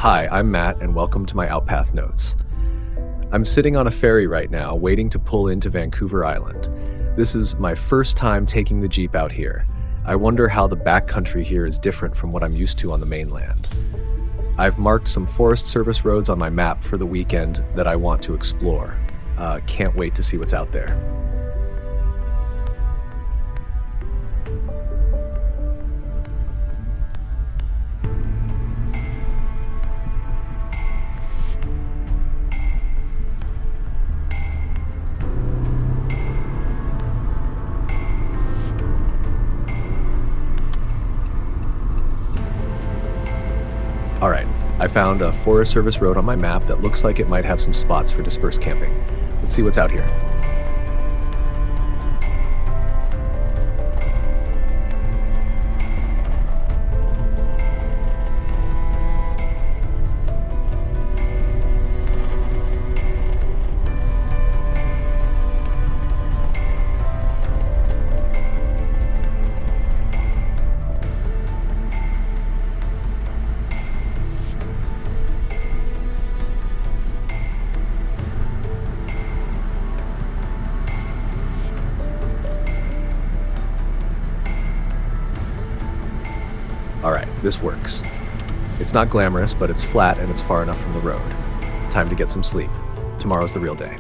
Hi, I'm Matt, and welcome to my Outpath Notes. I'm sitting on a ferry right now, waiting to pull into Vancouver Island. This is my first time taking the Jeep out here. I wonder how the backcountry here is different from what I'm used to on the mainland. I've marked some Forest Service roads on my map for the weekend that I want to explore. Can't wait to see what's out there. All right, I found a Forest Service road on my map that looks like it might have some spots for dispersed camping. Let's see what's out here. All right, this works. It's not glamorous, but it's flat and it's far enough from the road. Time to get some sleep. Tomorrow's the real day.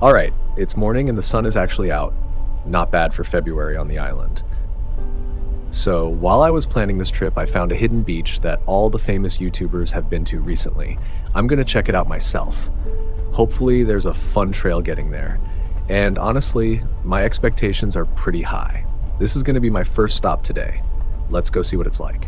All right, it's morning and the sun is actually out. Not bad for February on the island. So while I was planning this trip, I found a hidden beach that all the famous YouTubers have been to recently. I'm gonna check it out myself. Hopefully there's a fun trail getting there. And honestly, my expectations are pretty high. This is gonna be my first stop today. Let's go see what it's like.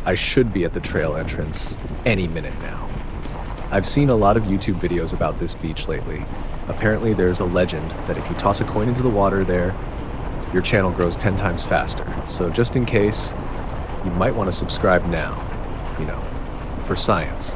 I should be at the trail entrance any minute now. I've seen a lot of YouTube videos about this beach lately. Apparently, there's a legend that if you toss a coin into the water there, your channel grows 10 times faster. So just in case, you might want to subscribe now, you know, for science.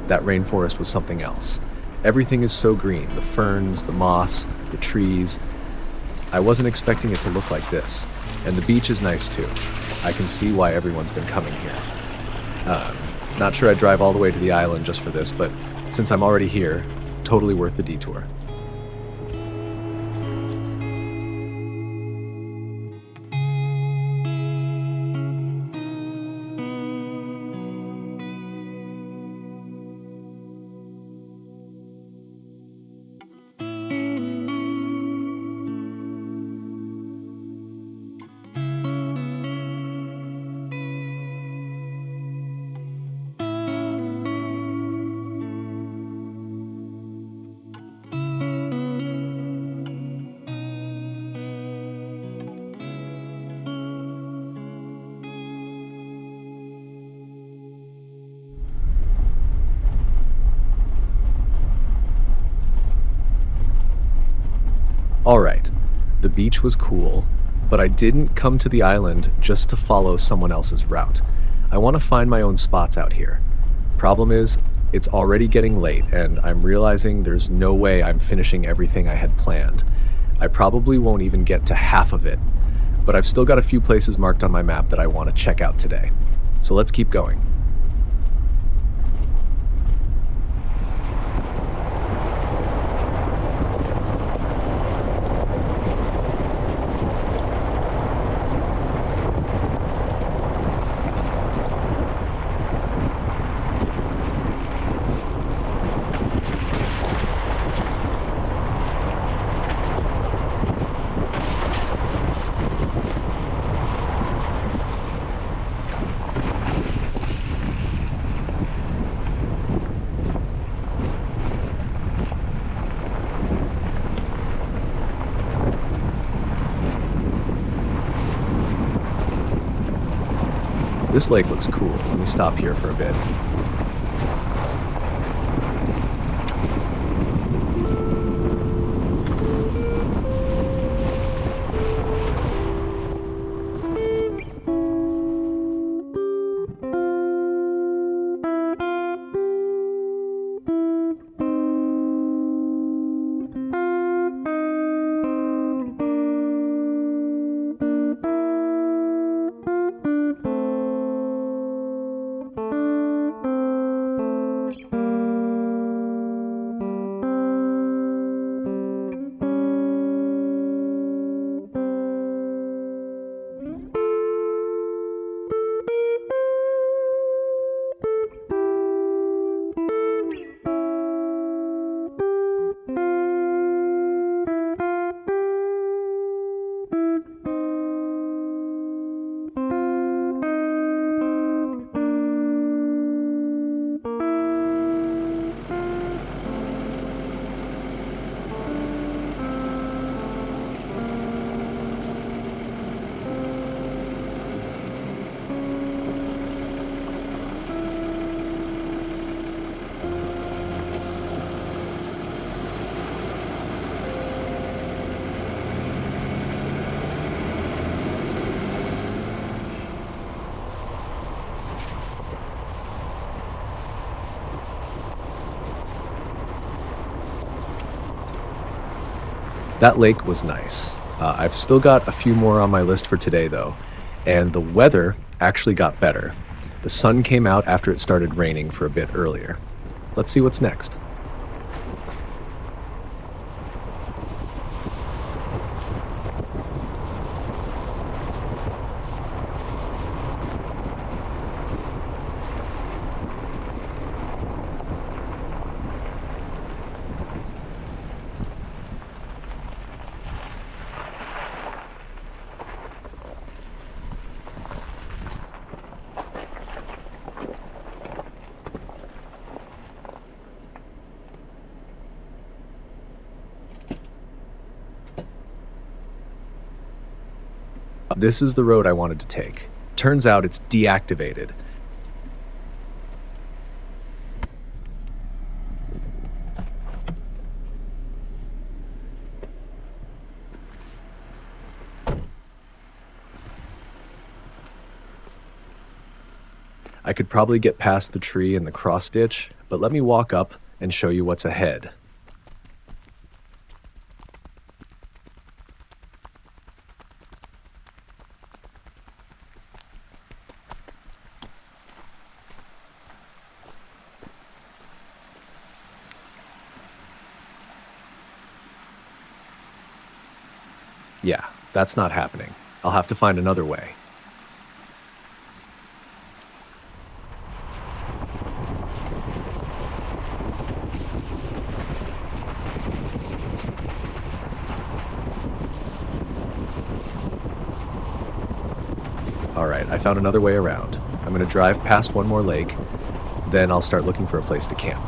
That rainforest was something else. Everything is so green, the ferns, the moss, the trees. I wasn't expecting it to look like this. And the beach is nice too. I can see why everyone's been coming here. Not sure I'd drive all the way to the island just for this, but since I'm already here, totally worth the detour. Alright, the beach was cool, but I didn't come to the island just to follow someone else's route. I want to find my own spots out here. Problem is, it's already getting late, and I'm realizing there's no way I'm finishing everything I had planned. I probably won't even get to half of it, but I've still got a few places marked on my map that I want to check out today. So let's keep going. This lake looks cool. Let me stop here for a bit. That lake was nice. I've still got a few more on my list for today though, and the weather actually got better. The sun came out after it started raining for a bit earlier. Let's see what's next. This is the road I wanted to take. Turns out it's deactivated. I could probably get past the tree and the cross ditch, but let me walk up and show you what's ahead. Yeah, that's not happening. I'll have to find another way. All right, I found another way around. I'm going to drive past one more lake, then I'll start looking for a place to camp.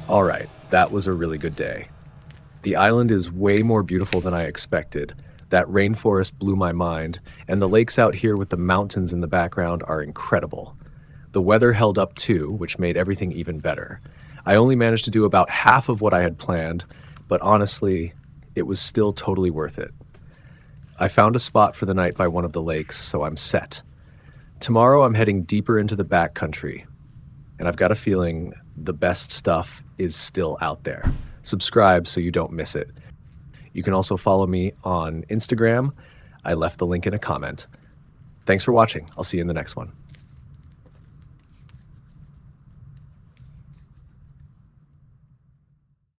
All right, that was a really good day. The island is way more beautiful than I expected. That rainforest blew my mind, and the lakes out here with the mountains in the background are incredible. The weather held up too, which made everything even better. I only managed to do about half of what I had planned, but honestly, it was still totally worth it. I found a spot for the night by one of the lakes, so I'm set. Tomorrow I'm heading deeper into the backcountry, and I've got a feeling the best stuff is still out there. Subscribe so you don't miss it. You can also follow me on Instagram. I left the link in a comment. Thanks for watching. I'll see you in the next one.